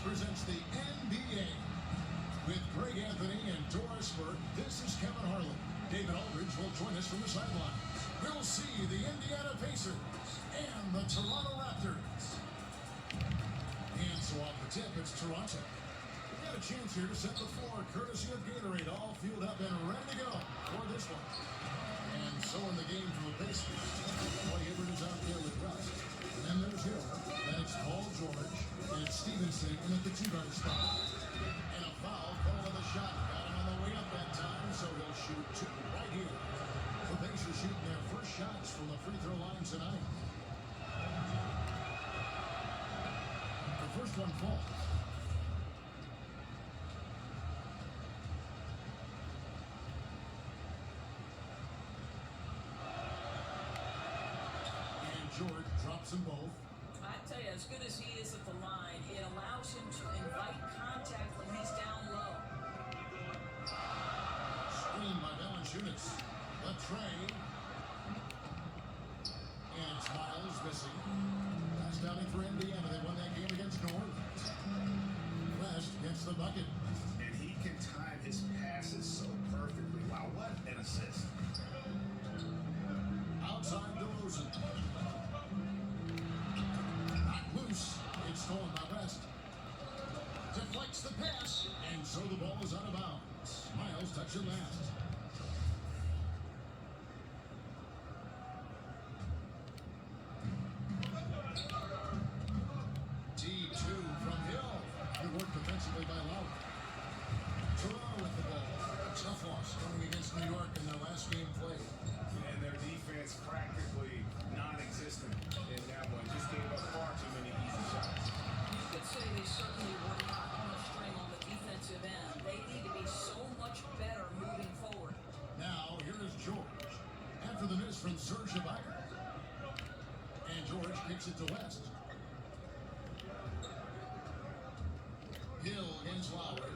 presents the NBA. With Greg Anthony and Doris Burke, this is Kevin Harlan. David Aldridge will join us from the sideline. We'll see the Indiana Pacers and the Toronto Raptors. And so off the tip, it's Toronto. We got a chance here to set the floor, courtesy of Gatorade, all fueled up and ready to go for this one. And so in the game for the Pacers, Roy Hibbert is out there with Russ. And then there's Hill. Then it's Paul George. And it's Stevenson in at the two-guard spot. And a foul, call on the shot. Got him on the way up that time, so he'll shoot two right here. The Pacers shooting their first shots from the free throw line tonight. The first one falls. George drops them both. I tell you, as good as he is at the line, it allows him to invite contact when he's down low. Screen by Valanciunas. The tray. And it's Miles missing. Last outing for Indiana. They won that game against North. West gets the bucket. And he can time his passes so perfectly. Wow, what an assist. Outside DeRozan. Not loose. It's stolen by West. Deflects the pass. And so the ball is out of bounds. Miles touched it last. T2 from Hill. Good work defensively by Lowry. Toronto with the ball. Tough loss going against New York in their last game played. And their defense practically non-existent in that one. Just gave up far too many easy shots. You could say they certainly were not on the string on the defensive end. They need to be so much better moving forward. Now, here is George. After the miss from Serge Ibaka. And George kicks it to West. Hill against Lowry.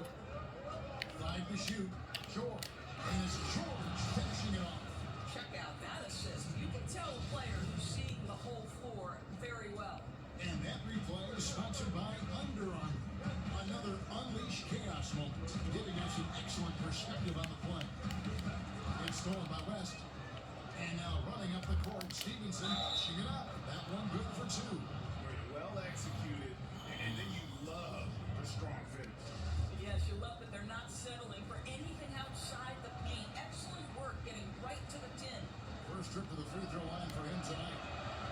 5 to shoot. George. And it's George finishing it off. Check out that assist. You can tell a player who's seeing the whole floor very well. And that replay is sponsored by Under Armour. Another unleashed chaos moment, giving us an excellent perspective on the play. It's stolen by West. And now running up the court, Stevenson pushing it up. That one good for two. Well executed, and then you love the strong finish. Yes, you love that they're not settling for anything outside the paint. Excellent work getting right to the tin. First trip to the free throw line for him tonight.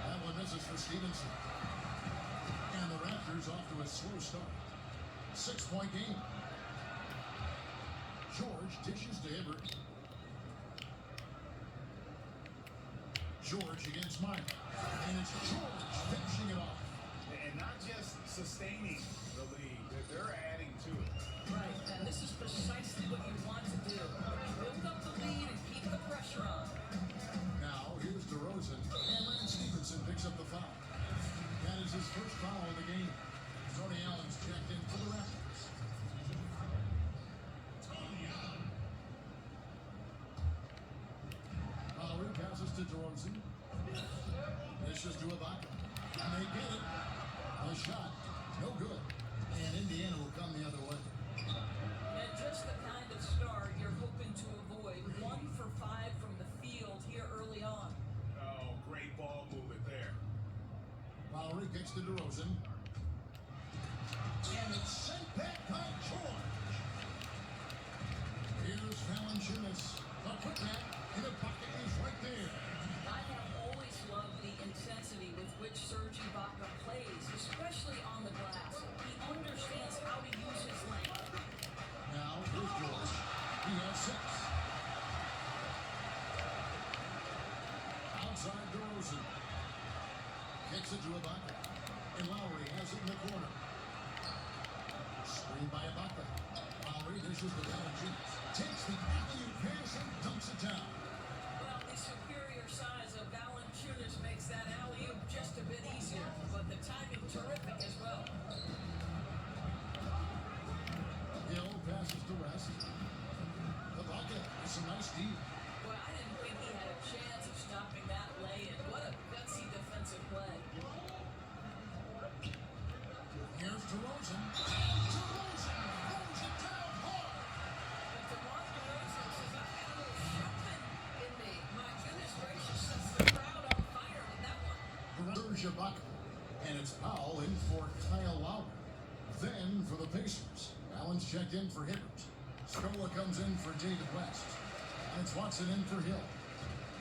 That one misses for Stevenson. And the Raptors off to a slow start. 6-point game. George dishes to Hibbert. George against Meyer. And it's George finishing it off. And not just sustaining the lead, they're adding to it. Right, and this is precisely what you want to do. Build up the lead and keep the pressure on. Now, here's DeRozan. And Lance Stevenson picks up the foul. That is his first foul of the game. Tony Allen's checked in for the Raptors. Lowry passes to DeRozan. This is to Ibaka. And they get it. The shot, no good. And Indiana will come the other way. And just the kind of start you're hoping to avoid. 1 for 5 from the field here early on. Oh, great ball movement there. Lowry kicks to DeRozan. And it's sent back by George. Here's Valanciunas. The putback in the pocket is right there. I have always loved the intensity with which Serge Ibaka plays, especially on the glass. He understands how to use his length. Now, here's George. He has 6. Outside DeRozan. Kicks it to Ibaka. And Lowry Powell in for Kyle Lowry. Then for the Pacers, Allen's checked in for Hibbert. Scola comes in for David West. It's Watson in for Hill.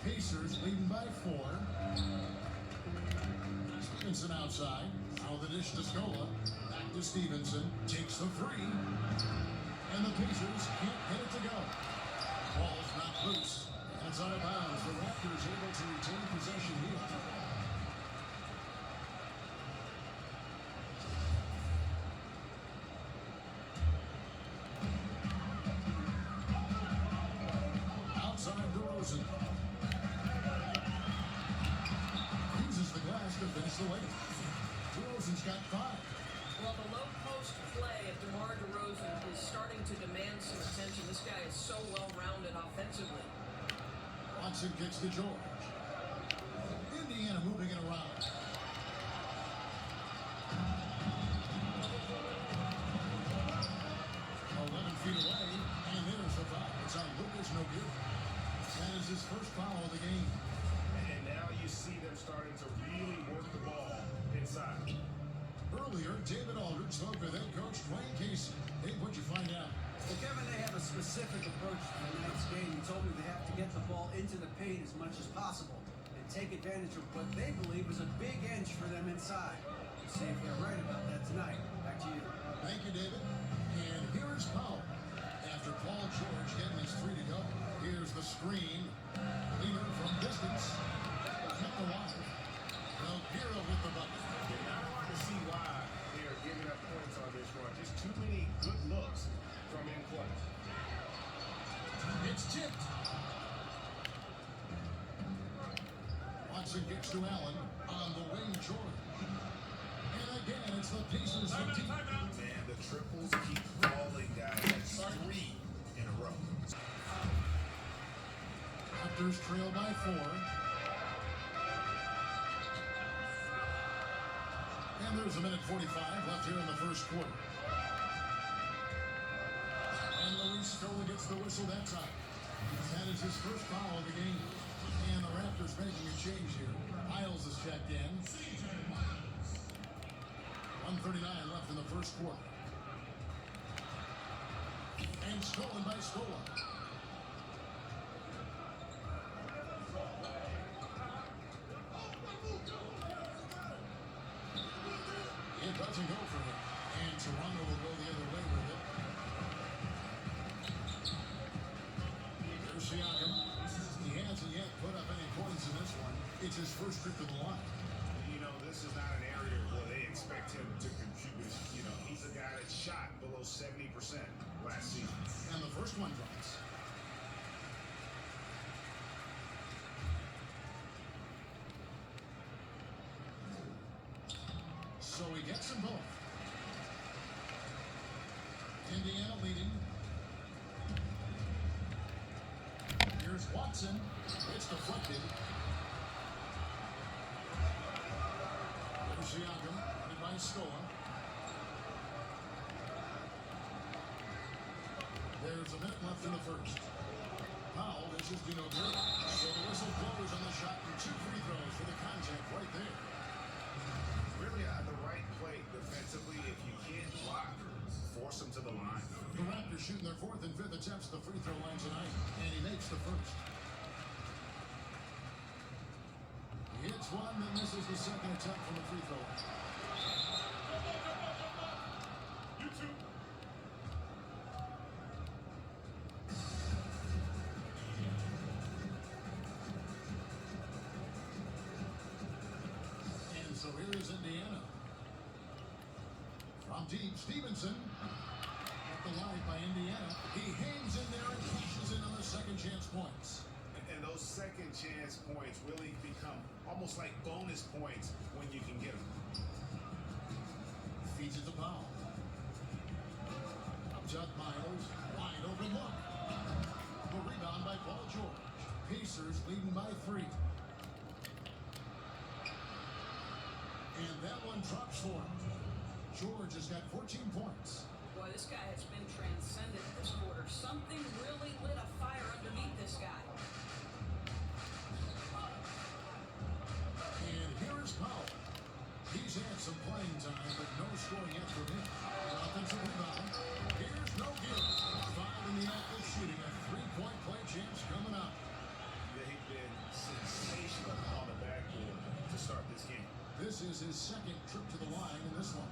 Pacers leading by 4. Stevenson outside. Out of the dish to Scola. Back to Stevenson. Takes the 3. And the Pacers can't get it to go. Ball's not loose. And it's out of bounds. The Raptors able to retain possession here. Outside DeRozan. Uses the glass to finish the lane. DeRozan's got 5. Well, the low post play of DeMar DeRozan is starting to demand some attention. This guy is so well-rounded offensively. Watson gets to George. Indiana moving it around. 11 feet away, and there's the foul. It's on Lucas, no good. That is his first foul of the game. And now you see them starting to really work the ball inside. Earlier, David Aldridge spoke with head coach Dwayne Casey. Hey, what'd you find out? Well, Kevin, they have a specific approach to tonight's game. He told me they have to get the ball into the paint as much as possible and take advantage of what they believe is a big edge for them inside. We'll see if they're right about that tonight. Back to you. Thank you, David. And here is Powell. After Paul George getting his 3 to go. Here's the screen. Leader from distance. Kept alive. Elvira with the bucket. You're not hard to see why they're giving up points on this run. Just too many good looks from in play. It's tipped. Watson gets to Allen on the wing, Jordan. And again, it's the Pacers of deep. Man, the triples keep falling, guys. That's 3 in a row. Raptors trail by 4. And there's a minute 45 left here in the first quarter. And Luis Scola gets the whistle that time. That is his first foul of the game. And the Raptors making a change here. Miles is checked in. 1:39 left in the first quarter. And stolen by Scola. It doesn't go for him. And Toronto will go the other way with it. There's Siakam. He hasn't yet put up any points in this one. It's his first trip to the line. You know, this is not an area where they expect him to contribute. You know, he's a guy that shot below 70% last season. And the first one drops. So he gets them both. Indiana leading. Here's Watson. It's deflected. There's Siakam. Headed by Scola. There's a minute left in the first. Powell dishes to no good. So the whistle blows on the shot and 2 free throws for the contact right there. Really at the right play defensively. If you can't block, force him to the line. The Raptors shooting their 4th and 5th attempts at the free throw line tonight, and he makes the first. He hits one, then misses the second attempt from the free throw line. And so here is Indiana. From deep, Stevenson. The line by Indiana. He hangs in there and cashes in on the second chance points. And those second chance points really become almost like bonus points when you can get them. Feeds it to Powell. Up top, Miles. Wide open look. The rebound by Paul George. Pacers leading by 3. And that one drops for him. George has got 14 points. Boy, this guy has been transcendent this quarter. Something really lit a fire underneath this guy. And here is Powell. He's had some playing time, but no scoring yet from him. An offensive rebound. Here's no good. Five in the act of shooting. A three-point play chance coming up. They've been sensational on the backboard to start this game. This is his second trip to the line in this one.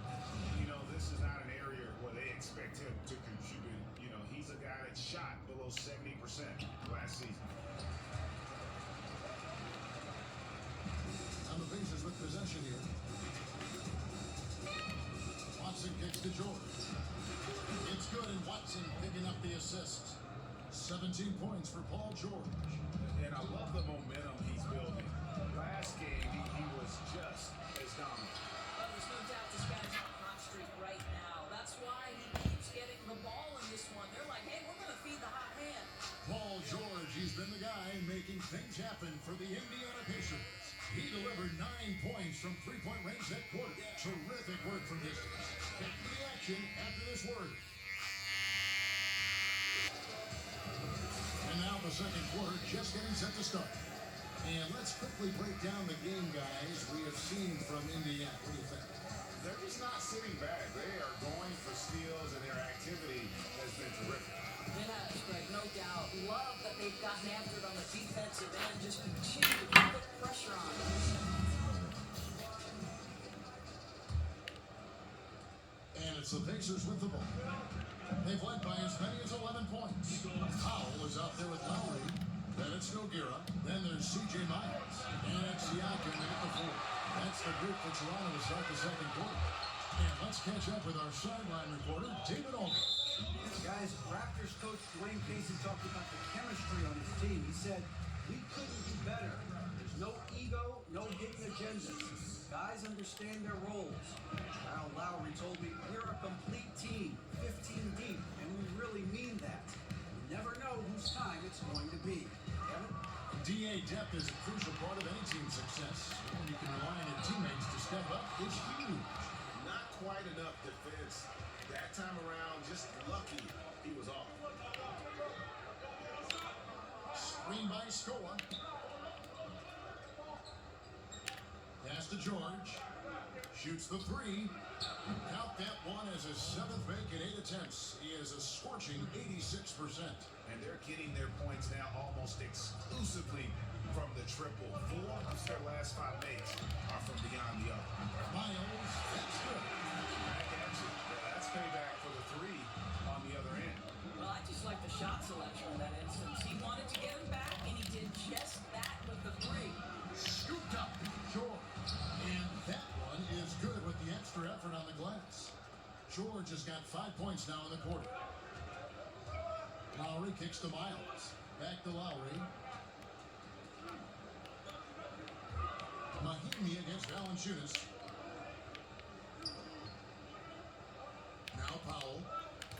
You know, this is not an area where they expect him to contribute. You know, he's a guy that shot below 70% last season. On the Pacers with possession here. Watson kicks to George. It's good, and Watson picking up the assist. 17 points for Paul George. And I love the momentum he's building. Last game, he was just as dominant. Well, there's no doubt this guy's on a hot streak right now. That's why he keeps getting the ball in this one. They're like, hey, we're going to feed the hot hand. Paul George, he's been the guy making things happen for the Indiana Pacers. He delivered 9 points from three-point range that quarter. Terrific work from distance. Back to the action after this word. And now the second quarter just getting set to start. And let's quickly break down the game, guys, we have seen from Indiana. What do you think? They're just not sitting back. They are going for steals, and their activity has been terrific. It has, Greg, no doubt. Love that they've gotten after it on the defensive end. Just continue to put pressure on them. And it's the Pacers with the ball. They've led by as many as 11 points. Powell is out there with Lowry. Then it's Nogueira. Then there's C.J. Miles. And it's Siakam at the fourth. That's the group for Toronto to start the second quarter. And let's catch up with our sideline reporter, David Aldridge. Guys, Raptors coach Dwayne Casey talked about the chemistry on his team. He said, we couldn't do better. There's no ego, no hidden agendas. Guys understand their roles. Kyle Lowry told me, we're a complete team, 15 deep, and we really mean that. You never know whose time it's going to be. Kevin? DA depth is a crucial part of any team's success. And you can rely on your teammates to step up. It's huge. Not quite enough defense. That time around, just lucky he was off. Screen by Scoa. Pass to George. Shoots the three. Count that one as his seventh make in 8 attempts. He is a scorching 86%. And they're getting their points now almost exclusively from the triple. 4 of their last 5 makes are from beyond the arc. Miles, that's good. Back at you. That's payback for the 3 on the other end. Well, I just like the shot selection in that instance. He wanted to get him back, and he did just that with the 3. Scooped up. George. And that one is good with the extra effort on the glass. George has got 5 points now in the quarter. Lowry kicks to Miles. Back to Lowry. Mahimi against Valanciunas. Now Powell.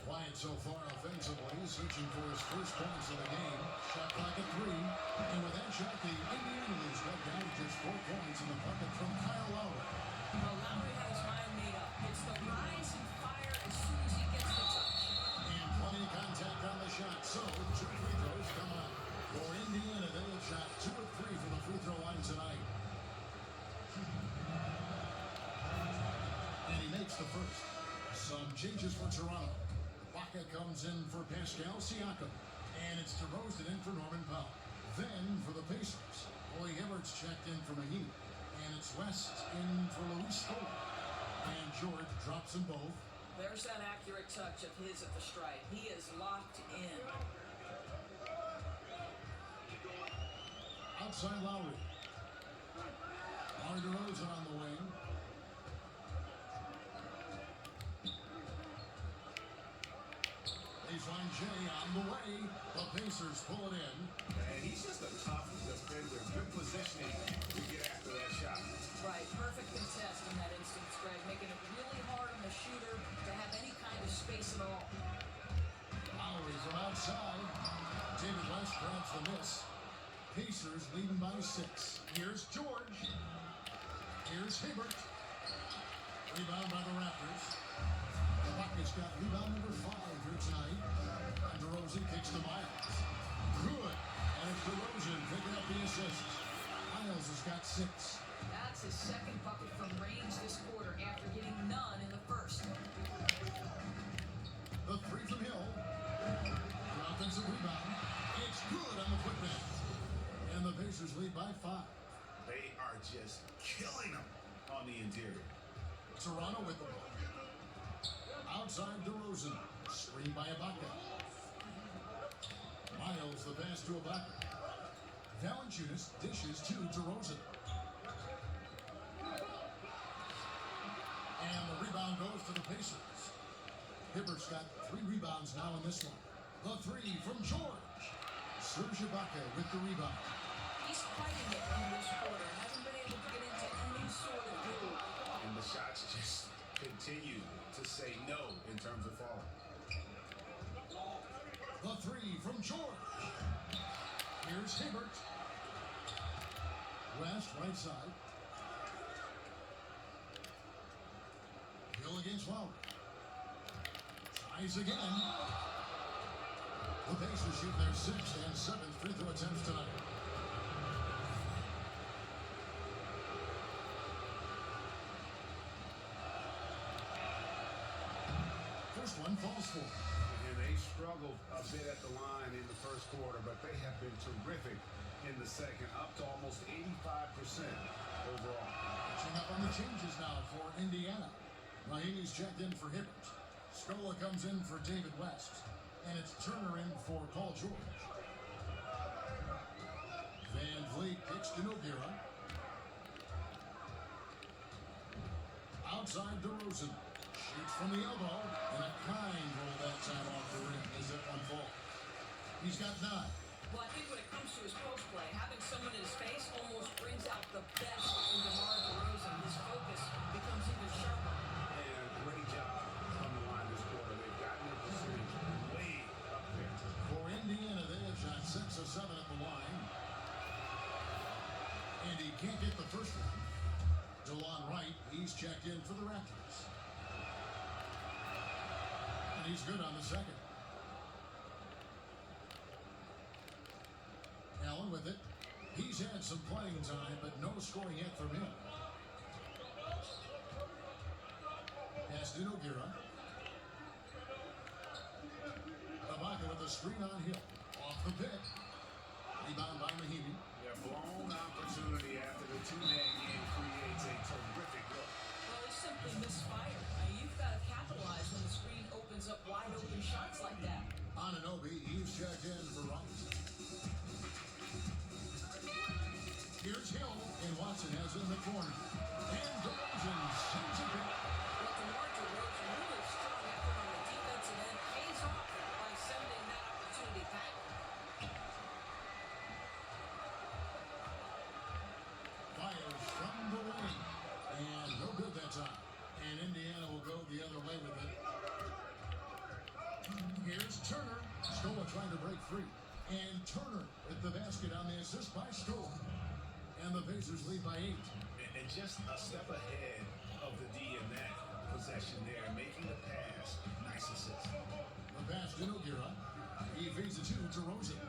Quiet so far offensively, searching for his first points of the game. Shot clock at 3. And with that shot, the Indiana leads cut down to just 4 points in the bucket from Kyle Lowry. Well, Lowry had his mind made up. It's the rise and fire as soon as he gets the touch. And plenty of contact on the shot, so 2 free throws come out. For Indiana, they have shot 2 of 3 from the free throw line tonight. And he makes the first. Some changes for Toronto. Baca comes in for Pascal Siakam. And it's DeRozan in for Norman Powell. Then for the Pacers, Roy Hibbert's checked in for Mahimi. And it's West in for Luis Scola. And George drops them both. There's that accurate touch of his at the stripe. He is locked in. Outside Lowry. DeRozan on the wing. Baseline J on the way. The Pacers pull it in. And he's just a tough defender. Good positioning to get after that shot. Right, perfect contest in that instance, Greg, making it really hard on the shooter to have any kind of space at all. Lowry from outside. David West grabs the miss. Pacers leading by 6. Here's George. Here's Hibbert. Rebound by the Raptors. The Buckets got rebound number 5 here tonight. And DeRozan kicks to Miles. Good. And it's DeRozan picking up the assist. Miles has got 6. That's his second bucket from range this quarter after getting none in the first. The three from Hill. An offensive rebound. It's good on the putback. And the Pacers lead by 5. They are just killing them on the interior. Toronto with the ball. Outside DeRozan. Screened by Ibaka. Miles the pass to Ibaka. Valanciunas dishes to DeRozan. And the rebound goes to the Pacers. Hibbert's got 3 rebounds now in this one. The 3 from George. Serge Ibaka with the rebound. He's fighting it in this quarter. Hasn't been able to get into any sort of groove. And the shots just continue to say no in terms of falling. The 3 from George. Here's Hibbert. West, right side. Hill against Lowry. Tries again. The Pacers shoot their 6th and 7th free throw attempts tonight. First one falls for. And they struggled a bit at the line in the first quarter, but they have been terrific in the second, up to almost 85% overall. Catching up on the changes now for Indiana. Raheemi's checked in for Hibbert. Scola comes in for David West. And it's Turner in for Paul George. Van Vliet kicks to Nogueira. Outside DeRozan. Shoots from the elbow. And a kind roll that time off the rim as it one fall. He's got 9. Well, I think when it comes to his post play, having someone in his face almost brings out the best in DeMar DeRozan. His focus becomes even sharper. And great job on the line this quarter. They've gotten their percentage way up there. For Indiana, they have shot 6 of 7 at the line. And he can't get the first one. DeLon Wright, he's checked in for the Raptors. And he's good on the second. Allen with it. He's had some playing time, but no scoring yet from him. Pass to Nogueira. Ibaka with a screen on Hill. Off the pick. Rebound by Mahimi. Their blown opportunity after the two-man game creates a terrific look. Well, it's simply misfired. You've got to capitalize when the screen opens up wide open shots like that. Anunoby, he's checked in for Wright. Here's Hill, and Watson has in the corner. And DeRozan sends it back. But DeMar DeRozan, really strong effort on the defensive end, pays off by sending that opportunity back. Fires from the wing. And no good that time. And Indiana will go the other way with it. Here's Turner. Scola trying to break free. And Turner with the basket on the assist by Scola. And the Pacers lead by 8. And just a step ahead of the D in that possession there, making the pass. Nice assist. The pass to Nogueira. He feeds it to DeRozan.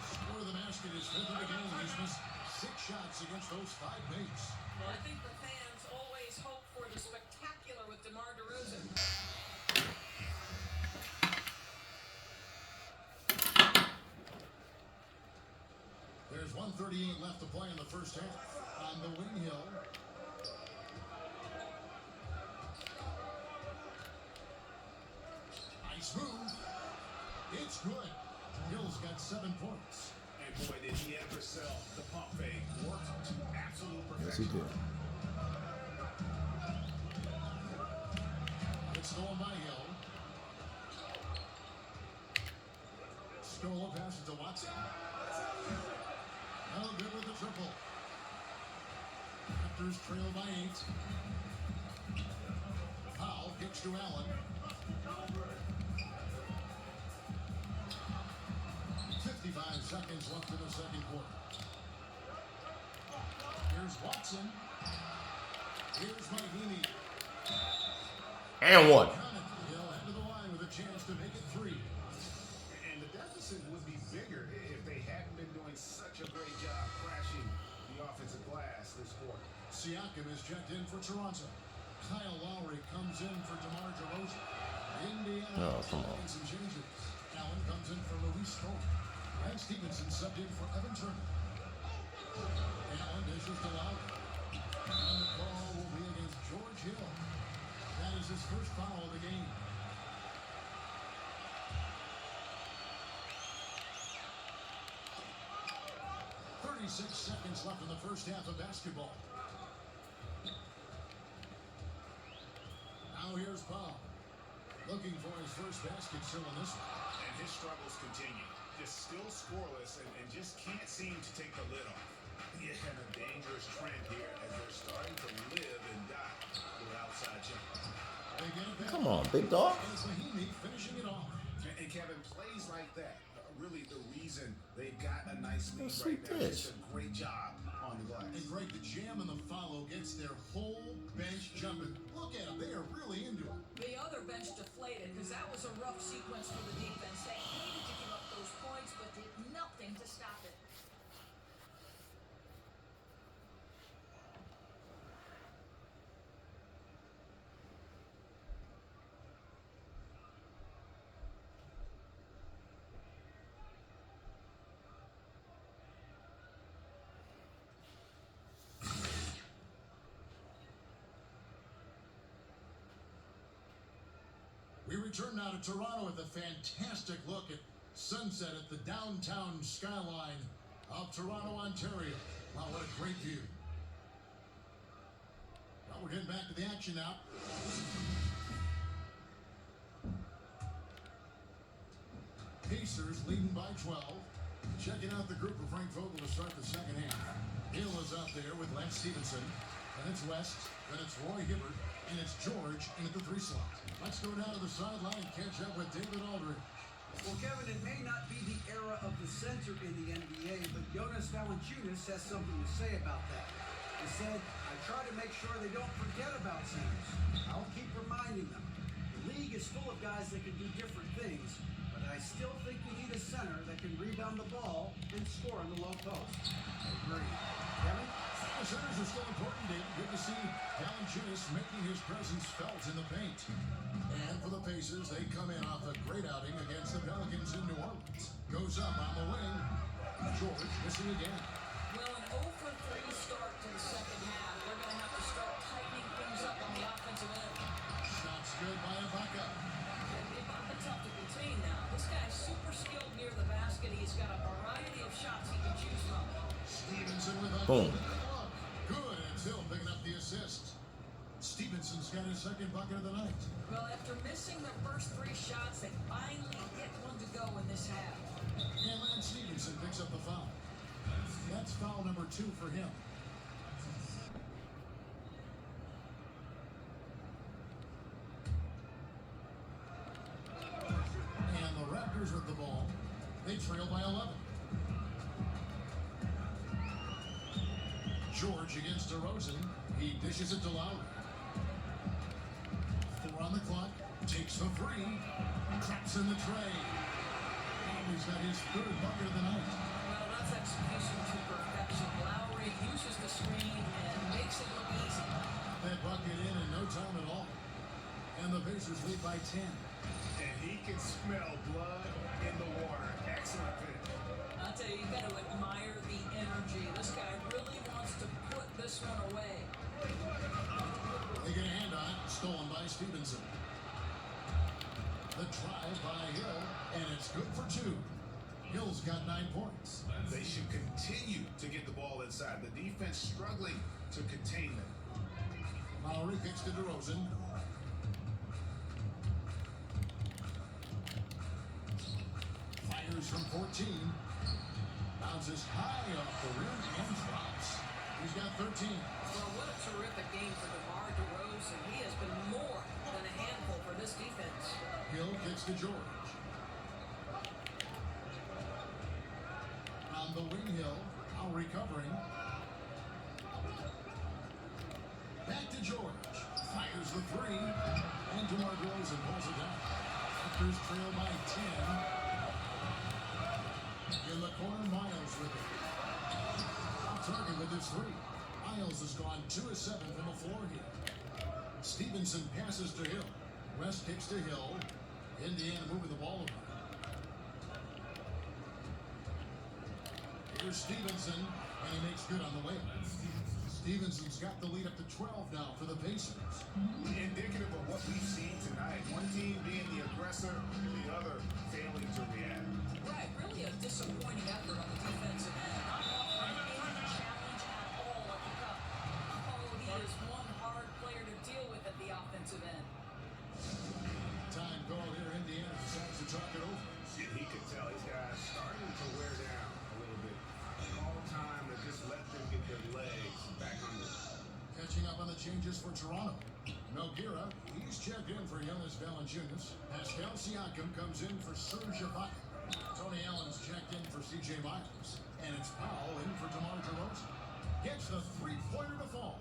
Score of the basket is 5th of the game. He's missed 6 shots against those 5 mates. Well, I think the fans always hope for the spectacular with DeMar DeRozan. There's 1:38 left to play in the first half. On the wing, Hill. Nice move. It's good. Hill's got 7 points. And boy, did he ever sell the pump fake. Worked to absolute Yes, he perfection. did. It's stolen by Hill. Scola passes to Watson. No good with the triple. Raptors trail by 8. Powell kicks to Allen. 55 seconds left in the second quarter. Here's Watson. Here's Mahimi. And one. Hill head to the line with a chance to make it 3. And the deficit would be bigger if they hadn't been doing such a great job crashing the Toronto. Kyle Lowry comes in for DeMar DeRozan. Indiana Oh, come on. makes some changes. Allen comes in for Luis Scola. Lance Stevenson subbed in for Evan Turner. Allen dishes to Lowry. And the call will be against George Hill. That is his first foul of the game. .36 seconds left in the first half of basketball. Now here's Paul. Looking for his first basket still in this one. And his struggles continue. Just still scoreless and just can't seem to take the lid off. Yeah, and a dangerous trend here as they're starting to live and die with outside jump. They get it back. Come on, big dog. And Fahimi finishing it off. And Kevin, plays like that are really the reason they've got a nice lead That's right sweet now. pitch. Just a great job on the glass. And Greg, the jam and the follow gets their whole bench jumping. Look at them. They are really into it. The other bench deflated because that was a rough sequence for the defense. They hated to give up those points, but did nothing to stop it. We return now to Toronto with a fantastic look at sunset at the downtown skyline of Toronto, Ontario. Wow, what a great view. Well, we're getting back to the action now. Pacers leading by 12. Checking out the group of Frank Vogel to start the second half. Hill is out there with Lance Stevenson. Then it's West. Then it's Roy Hibbert. And it's George in at the 3 slot. Let's go down to the sideline and catch up with David Aldridge. Well, Kevin, it may not be the era of the center in the NBA, but Jonas Valanciunas has something to say about that. He said, I try to make sure they don't forget about centers. I'll keep reminding them. The league is full of guys that can do different things, but I still think you need a center that can rebound the ball and score in the low post. I agree. Kevin? The centers are still important, Dave. Good to see Valanciunas making his presence felt in the paint. And for the Pacers, they come in off a great outing against the Pelicans in New Orleans. Goes up on the wing. George missing again. Well, an 0 for 3 start to the second half. They're going to have to start tightening things up on the offensive end. Shots good by Ibaka. Ibaka tough to contain now. This guy's super skilled near the basket. He's got a variety of shots he can choose from. Stevenson with a Boom. Good, and Hill picking up the assist. Stevenson's got his second bucket of the night. Well, after missing their first 3 shots, they finally get one to go in this half. And Lance Stevenson picks up the foul. That's foul number 2 for him. And the Raptors with the ball. They trail by 11. George against DeRozan. He dishes it to Lowry. 4 on the clock. Takes the 3. Traps in the tray. Lowry's got his 3rd bucket of the night. Well, that's execution to perfection. Lowry uses the screen and makes it look easy. That bucket in no time at all. And the Pacers lead by 10. And he can smell blood in the water. Excellent finish. I'll tell you, you got to admire the energy. This guy really wants to put this one away. They get a hand on it. Stolen by Stevenson. The drive by Hill. And it's good for 2. Hill's got 9 points. They should continue to get the ball inside. The defense struggling to contain them. Lowry kicks to DeRozan. Fires from 14. Bounces high off the rim and drops. He's got 13. Well, what a terrific game for DeMar DeRozan. He has been more than a handful for this defense. Hill kicks to George. On the wing, Hill. Now recovering. Back to George. Fires the 3. And DeMar DeRozan pulls it down. Raptors trail by 10. In the corner, Miles with it. On target with his 3. Miles has gone 2 of 7 from the floor here. Stevenson passes to Hill. West kicks to Hill. Indiana moving the ball over. Here's Stevenson, and he makes good on the way. Stevenson's got the lead up to 12 now for the Pacers. Indicative of what we've seen tonight. One team being the aggressor, the other failing to react. Right, really a disappointing effort on the defensive end. Not offering any challenge at all at the cup. Oh, he is one hard player to deal with at the offensive end. Time call here. Indiana decides to talk it over. And he could tell his guys starting to wear down a little bit. All time to just let them get their legs back under. Catching up on the changes for Toronto. Nogueira, he's checked in for Jonas Valanciunas. Pascal Siakam comes in for Serge Ibaka. Tony Allen's checked in for C.J. Myers. And it's Powell in for DeMar DeRozan. Gets the three-pointer to fall.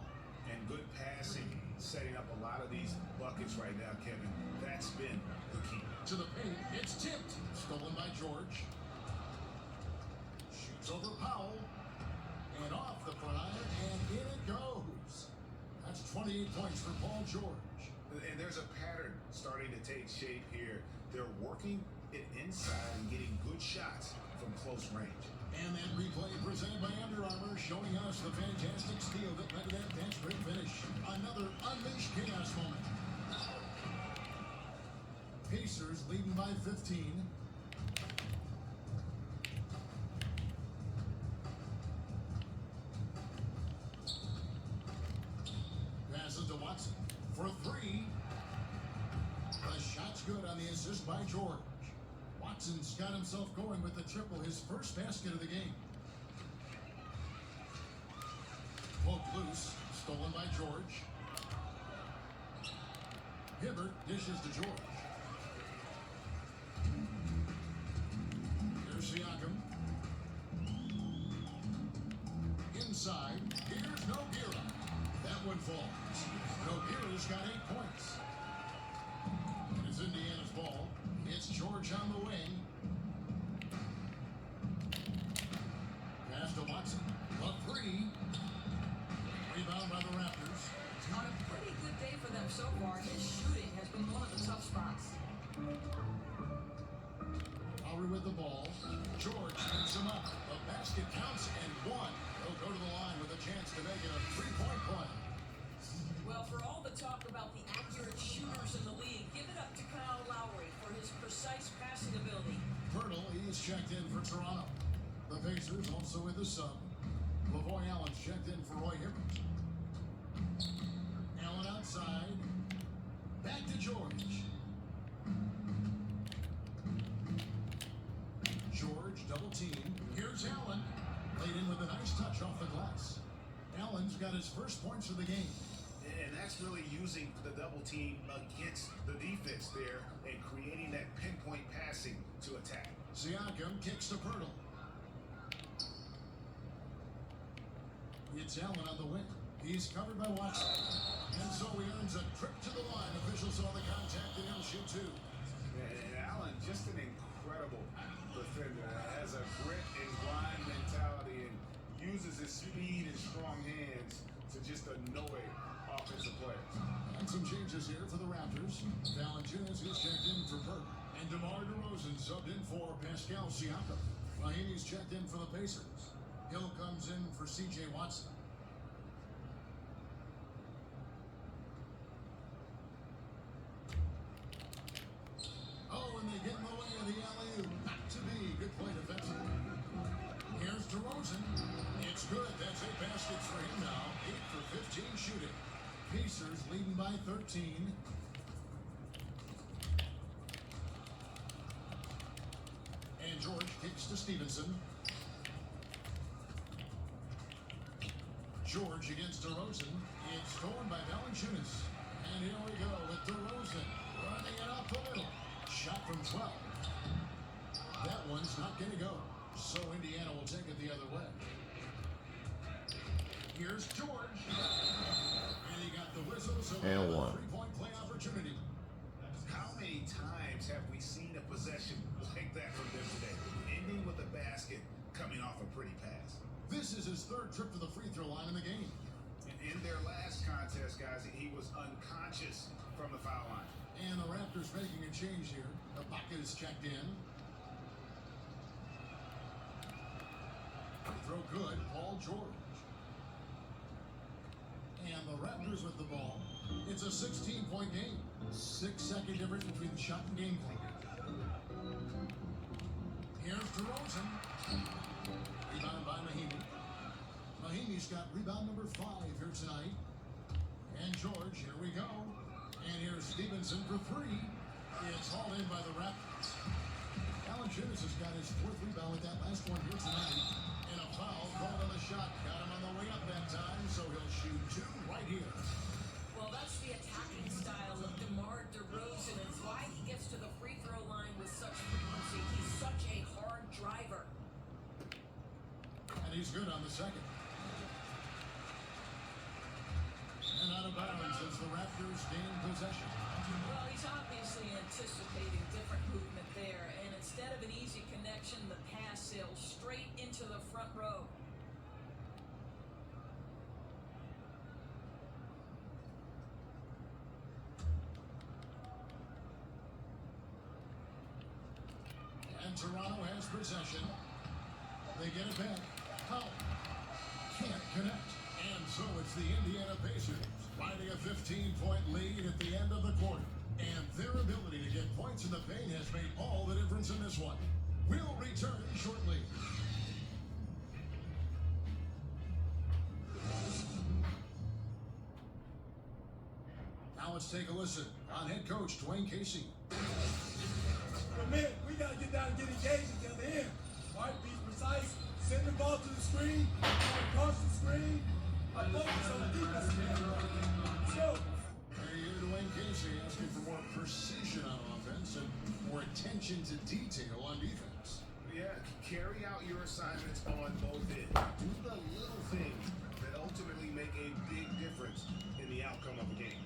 And good passing, setting up a lot of these buckets right now, Kevin. That's been the key. To the paint, it's tipped. Stolen by George. Shoots over Powell. And off the front iron, and in it goes. That's 28 points for Paul George. And there's a pattern starting to take shape here. They're working it inside and getting good shots from close range. And that replay presented by Under Armour, showing us the fantastic steal that led to that dance break finish. Another unleashed chaos moment. Pacers leading by 15. Passes to Watson for three. The shot's good on the assist by George. Watson's got himself going with the triple, his first basket of the game. Poked loose, stolen by George. Hibbert dishes to George. Here's Siakam. Inside, here's Nogueira. That one falls. Nogueira's got 8 points. And it's Indiana's ball. It's George on the wing. Pass to Watson. A three. Rebound by the Raptors. On a pretty good day for them so far, his shooting has been one of the tough spots. Lowry with the ball. George picks him up. The basket counts and one. He'll go to the line with a chance to make it a three-point play. Well, for all the talk about the accurate shooters in the league, give it up to Kyle Lowry for his precise passing ability. Pirtle, he's checked in for Toronto. The Pacers also with the sub. Lavoy Allen's checked in for Roy Hibbert. Allen outside. Back to George. George double team. Here's Allen. Laid in with a nice touch off the glass. Allen's got his first points of the game. And that's really using the double team against the defense there and creating that pinpoint passing to attack. Siakam kicks to Pirtle. It's Allen on the wing. He's covered by Watson. And so he earns a trip to the line. Officials saw the contact and he'll shoot two. And Allen, just an incredible defender. Has a grit and grind mentality and uses his speed and strong hands to just annoy offensive players. And some changes here for the Raptors. Valanciunas is checked in for Burke. And DeMar DeRozan subbed in for Pascal Siakam. Mahinmi's checked in for the Pacers. Hill comes in for C.J. Watson. Oh, and they get in the way of the alley-oop. Not to be. Good play defensively. Here's DeRozan. It's good. That's 8 baskets for him now. 8 for 15 shooting. Pacers leading by 13. And George kicks to Stevenson. George against DeRozan. It's stolen by Valanciunas. And here we go with DeRozan running it up the middle. Shot from 12. That one's not going to go. So Indiana will take it the other way. Here's George. And he got the whistle, so we have a three-point play opportunity. How many times have we seen a possession like that from them today? Ending with a basket, coming off a pretty pass. This is his third trip to the free throw line in the game. And in their last contest, guys, he was unconscious And the Raptors making a change here. Ibaka's checked in. Throw good, Paul George. And the Raptors with the ball. It's a 16-point game. 6-second difference between the shot and game clock. Here's DeRozan. Rebound by Mahinmi. Mahinmi's got rebound number 5 here tonight. And George, here we go. And here's Stevenson for 3. It's hauled in by the Raptors. Valanciunas has got his 4th rebound with that last one here tonight. And a foul called on the shot. Got him on the way up that time, so he'll shoot 2 right here. Well, that's the attacking style of DeMar DeRozan. It's why he gets to the free throw line with such frequency. He's such a hard driver. And he's good on the second. And out of bounds as the Raptors gain possession. Well, he's obviously anticipating different movement there. And instead of an easy connection, the pass sails straight into the front row. And Toronto has possession. They get it back. Powell can't connect. And so it's the Indiana Pacers finding a 15-point lead at the end of the quarter. And their ability to get points in the paint has made all the difference in this one. We'll return shortly. Now let's take a listen on head coach Dwayne Casey. But man, we gotta get down and get engaged at the other end. All right, be precise, send the ball to the screen, across the screen. I focus on the defensive end. Let's go. There you go, Dwayne Casey asking for more precision on offense and more attention to detail on defense. Yeah, carry out your assignments on both ends. Do the little things that ultimately make a big difference in the outcome of a game.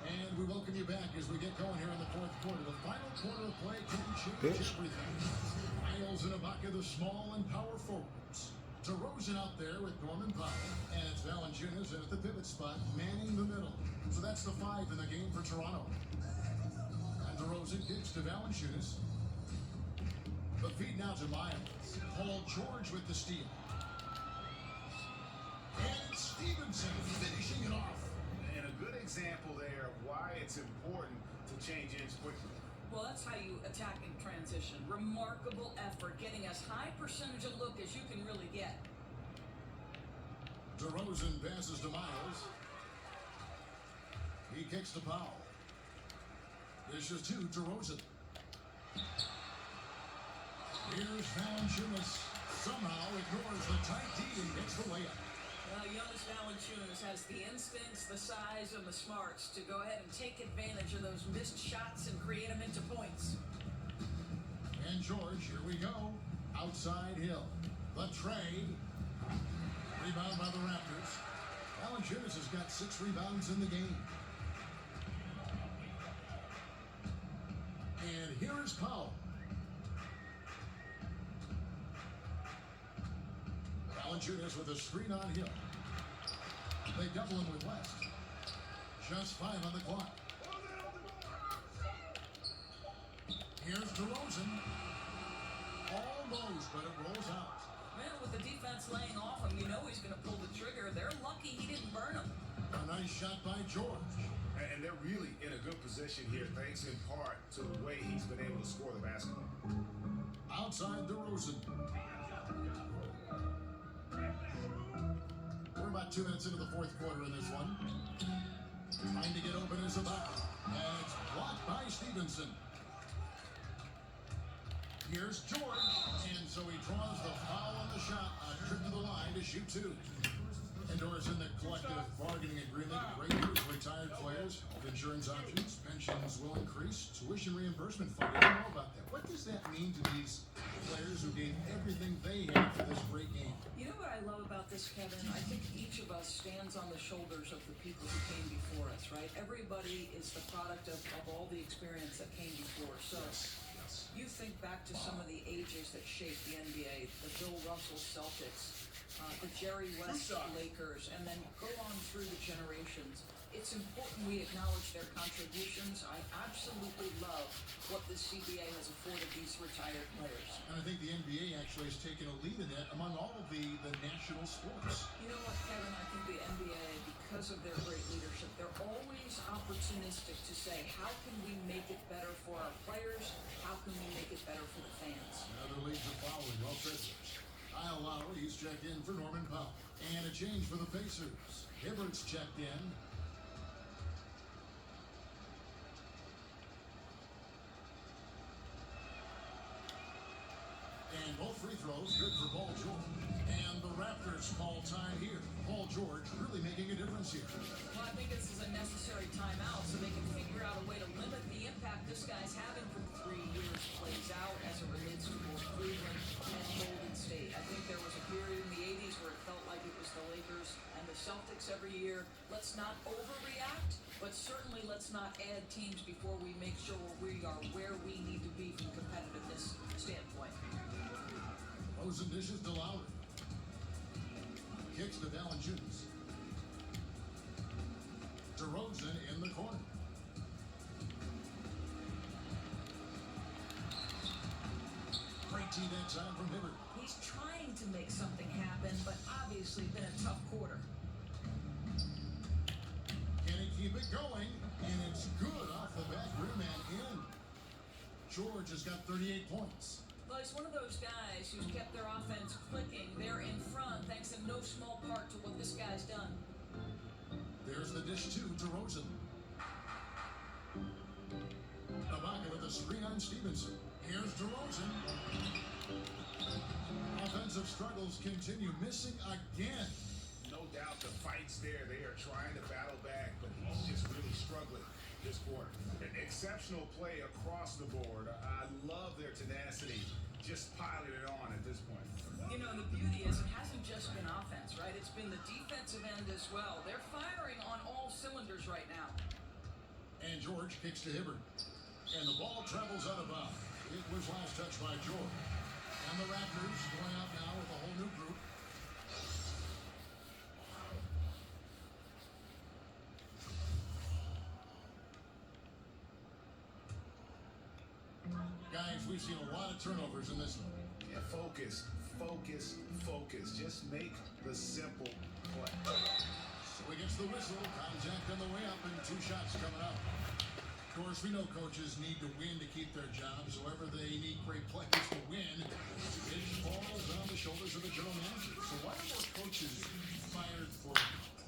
And we welcome you back as we get going here in the 4th quarter. The final quarter of play can change everything. Miles and Ibaka, the small and power forwards. DeRozan out there with Norman Powell. And it's Valanciunas in at the pivot spot, manning the middle. So that's the 5 in the game for Toronto. And DeRozan kicks to Valanciunas. The feed now to Miles. Paul George with the steal. And Stevenson finishing it off. And a good example there of why it's important to change ends quickly. Well, that's how you attack in transition. Remarkable effort, getting as high percentage of look as you can really get. DeRozan passes to Miles. He kicks to Powell. This is to DeRozan. Here's Valanciunas. Somehow ignores the tight D and gets the layup. Well, Jonas Valanciunas has the instincts, the size, and the smarts to go ahead and take advantage of those missed shots and create them into points. And George, here we go. Outside Hill. The trade. Rebound by the Raptors. Valanciunas has got 6 rebounds in the game. And here is Powell. Valanciunas with a screen on Hill. They double him with West. Just 5 on the clock. Here's DeRozan. Almost, but it rolls out. Man, with the defense laying off him, you know he's going to pull the trigger. They're lucky he didn't burn him. A nice shot by George. And they're really in a good position here, thanks in part to the way he's been able to score the basketball. Outside DeRozan. We're about 2 minutes into the 4th quarter in this one. Trying to get open is Ibaka. And it's blocked by Stevenson. Here's George. And so he draws the foul on the shot. A trip to the line to shoot 2. Endorsing the collective bargaining agreement, Raiders, retired players, health insurance options, pensions will increase, tuition reimbursement fund. I don't know about that. What does that mean to these players who gave everything they had for this great game? You know what I love about this, Kevin? I think each of us stands on the shoulders of the people who came before us, right? Everybody is the product of all the experience that came before. So you think back to some of the ages that shaped the NBA, the Bill Russell Celtics, the Jerry West Lakers, and then go on through the generations. It's it's important we acknowledge their contributions. I absolutely love what the CBA has afforded these retired players. And I think the NBA actually has taken a lead in that among all of the national sports. You know what, Kevin? I think the NBA, because of their great leadership, they're always opportunistic to say, how can we make it better for our players? How can we make it better for the fans? And other leagues are following. Well said. Kyle Lowry, he's checked in for Norman Powell. And a change for the Pacers. Hibbert's checked in. And both free throws good for Paul George. And the Raptors call time here. Paul George really making a difference here. Well, I think this is a necessary timeout so they can figure out a way to limit the impact this guy's having for 3 years plays out as it relates to both Cleveland and Golden State. I think there was a period in the 80s where it felt like it was the Lakers and the Celtics every year. Let's not overreact, but certainly let's not add teams before we make sure we are where we need to be from competitiveness standpoint. Frozen dishes to Lowry. Kicks to Valanciunas. DeRozan in the corner. Great tee that time from Hibbert. He's trying to make something happen, but obviously been a tough quarter. Can he keep it going? And it's good off the back rim and in. George has got 38 points. Well, he's one of those guys who's kept their offense clicking. They're in front thanks in no small part to what this guy's done. There's the dish to DeRozan. Ibaka with a screen on Stevenson. Here's DeRozan. Offensive struggles continue, missing again. No doubt the fight's there. They are trying to battle back, but he's just really struggling this quarter. An exceptional play across the board. I love their tenacity, just piling it on at this point. You know, the beauty is it hasn't just been offense, right? It's been the defensive end as well. They're firing on all cylinders right now. And George kicks to Hibbert. And the ball travels out of bounds. It was last touched by George. And the Raptors going out now with a whole new group. Guys, we've seen a lot of turnovers in this one. Yeah, focus, focus, focus. Just make the simple play. So he gets the whistle, contact on the way up, and 2 shots coming up. Of course, we know coaches need to win to keep their jobs. However, they need great players to win. It falls on the shoulders of the general manager. So why are more coaches fired for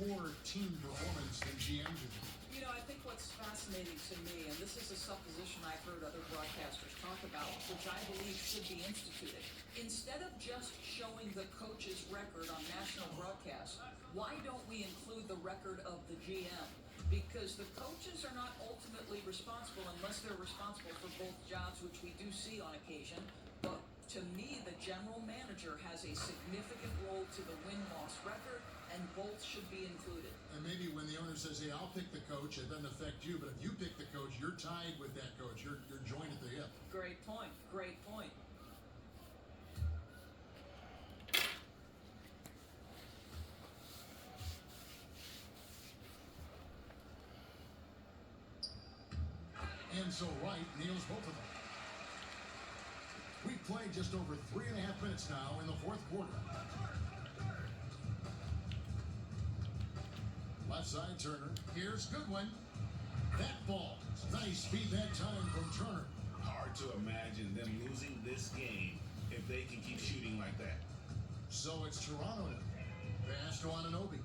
poor team performance than GMs do? You know, I think what's fascinating to me, and this is a supposition I've heard other broadcasters talk about, which I believe should be instituted. Instead of just showing the coach's record on national broadcast, why don't we include the record of the GM? Because the coaches are not ultimately responsible unless they're responsible for both jobs, which we do see on occasion. But to me, the general manager has a significant role to the win-loss record, and both should be included. And maybe when the owner says, hey, I'll pick the coach, it doesn't affect you. But if you pick the coach, you're tied with that coach. You're joined at the hip. Great point. Great point. And so Wright nails both of them. We played just over 3.5 minutes now in the 4th quarter. Left side Turner. Here's Goodwin. That ball. Nice feed that time from Turner. Hard to imagine them losing this game if they can keep shooting like that. So it's Toronto now. Pass to Anunoby.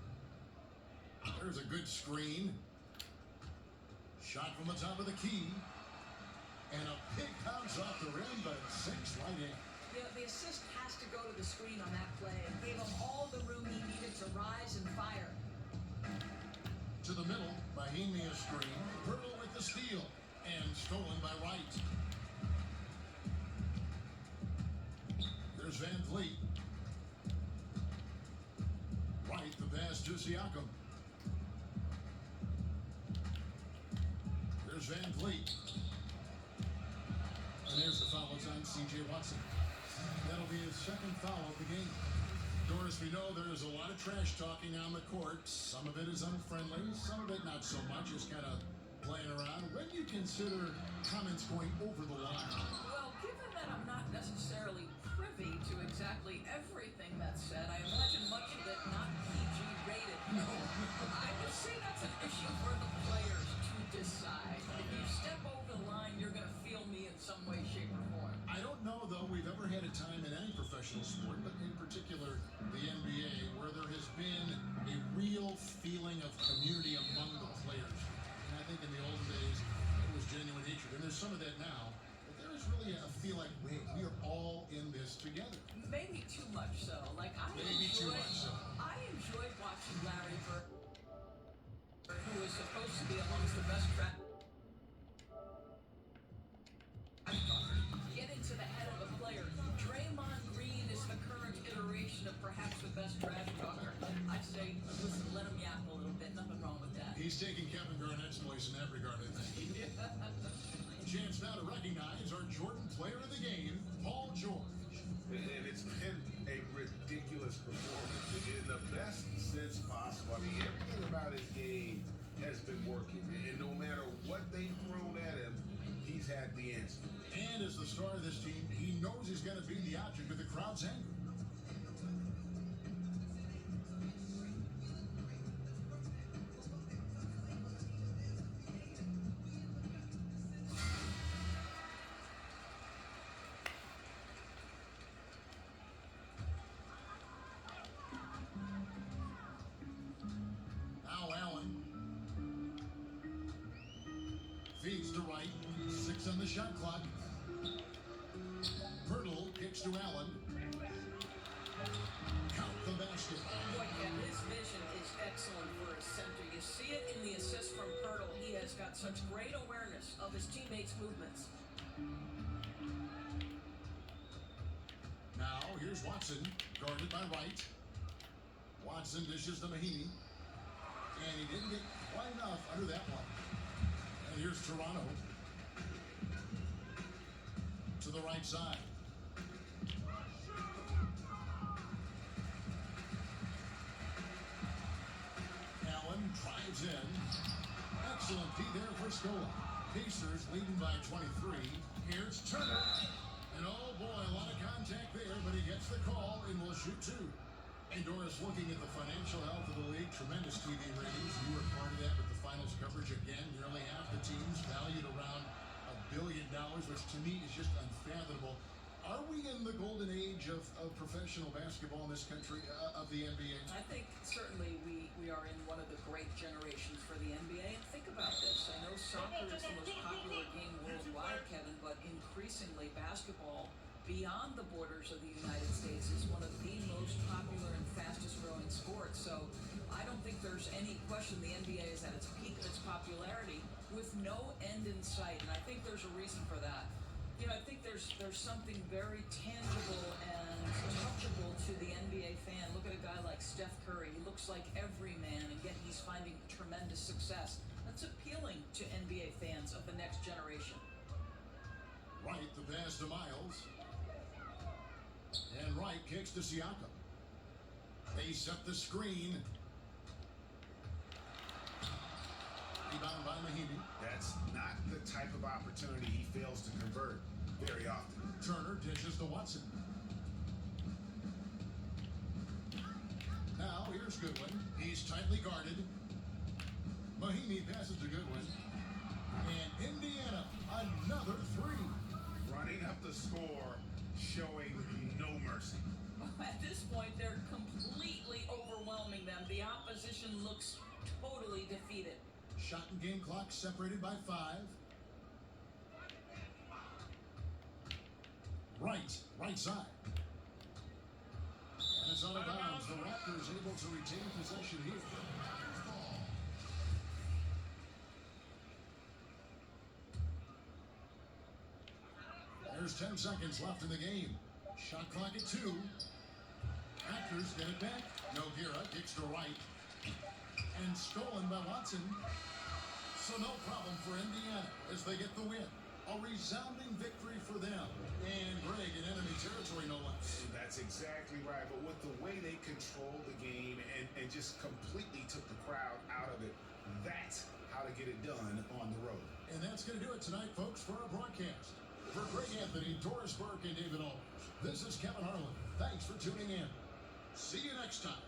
There's a good screen. Shot from the top of the key. And a big bounce off the rim, but sinks right in. You know, the assist has to go to the screen on that play and gave him all the room he needed to rise and fire. To the middle, Bohemia screen. Pearl with the steal. And stolen by Wright. There's Van Vliet. Wright, the pass to Siakam. There's Van Vliet. And there's the foul. It's on C.J. Watson. That'll be his 2nd foul of the game. Doris, we know there's a lot of trash talking on the court. Some of it is unfriendly, some of it not so much, just kind of playing around. When do you consider comments going over the line? Well, given that I'm not necessarily privy to exactly everything that's said, I imagine much of it not PG rated. No. I would say that's an issue for the players to decide. If you step over the line, you're going to feel me in some way, shape, or form. I don't know, though, we've ever had a time in any professional sport, but in particular the NBA, where there has been a real feeling of community among the players. And I think in the olden days, it was genuine hatred. And there's some of that now, but there is really a feel like, wait, we are all in this together. Maybe too much so. Like Maybe too much so. I enjoyed watching Larry Bird, who is supposed to be amongst the best track get into the head of a player. Draymond Green is the current iteration of perhaps the best trash talker. I'd say, listen, let him yap a little bit. Nothing wrong with that. He's taking Kevin Garnett's place in that regard, I think. Chance now to recognize our Jordan player of the game, Paul George. And it's been a ridiculous performance in the best sense possible. I mean, everything about his game has been working. And no matter what they've thrown at him, he's had the answer. And as the star of this team, he knows he's going to be the object of the crowd's anger. Now Allen feeds to right, 6 on the shot clock. Pirtle kicks to Allen. Count the basket. Boy, Ken, his vision is excellent for a center. You see it in the assist from Pirtle. He has got such great awareness of his teammates' movements. Now here's Watson, guarded by Wright. Watson dishes to Mahinmi. And he didn't get quite enough under that one. And here's Toronto. To the right side. Allen drives in. Excellent D there for Scola. Pacers leading by 23. Here's Turner. And oh boy, a lot of contact there, but he gets the call and will shoot 2. And Doris, looking at the financial health of the league, tremendous TV ratings. You were part of that with the finals coverage again. Nearly half the teams valued around $1 billion, which to me is just unfathomable. Are we in the golden age of professional basketball in this country, of the NBA? I think certainly we are in one of the great generations for the NBA. And think about this. I know soccer is the most popular game worldwide, Kevin, but increasingly basketball beyond the borders of the United States is one of the most popular and fastest growing sports. So I don't think there's any question the NBA is at its peak of its popularity with no end in sight. And I think there's a reason for that. You know, I think there's something very tangible and touchable to the NBA fan. Look at a guy like Steph Curry. He looks like every man, and yet he's finding tremendous success. That's appealing to NBA fans of the next generation. Wright, the pass to Miles. And Wright kicks to Siakam. They set the screen. Rebound by Mahinmi. That's not the type of opportunity he fails to convert very often. Turner dishes to Watson. Now here's Goodwin. He's tightly guarded. Mahinmi passes to Goodwin. And Indiana, another 3. Running up the score, showing no mercy. At this point, they're completely overwhelming them. The opposition looks totally defeated. Shot and game clock separated by 5. Right side. And it's out of bounds. The Raptors able to retain possession here. There's 10 seconds left in the game. Shot clock at 2. Raptors get it back. Nogueira kicks to Wright. And stolen by Watson. So no problem for Indiana as they get the win. A resounding victory for them. And Greg, in enemy territory, no less. That's exactly right. But with the way they controlled the game and just completely took the crowd out of it, that's how to get it done on the road. And that's going to do it tonight, folks, for our broadcast. For Greg Anthony, Doris Burke, and David Aldridge, this is Kevin Harlan. Thanks for tuning in. See you next time.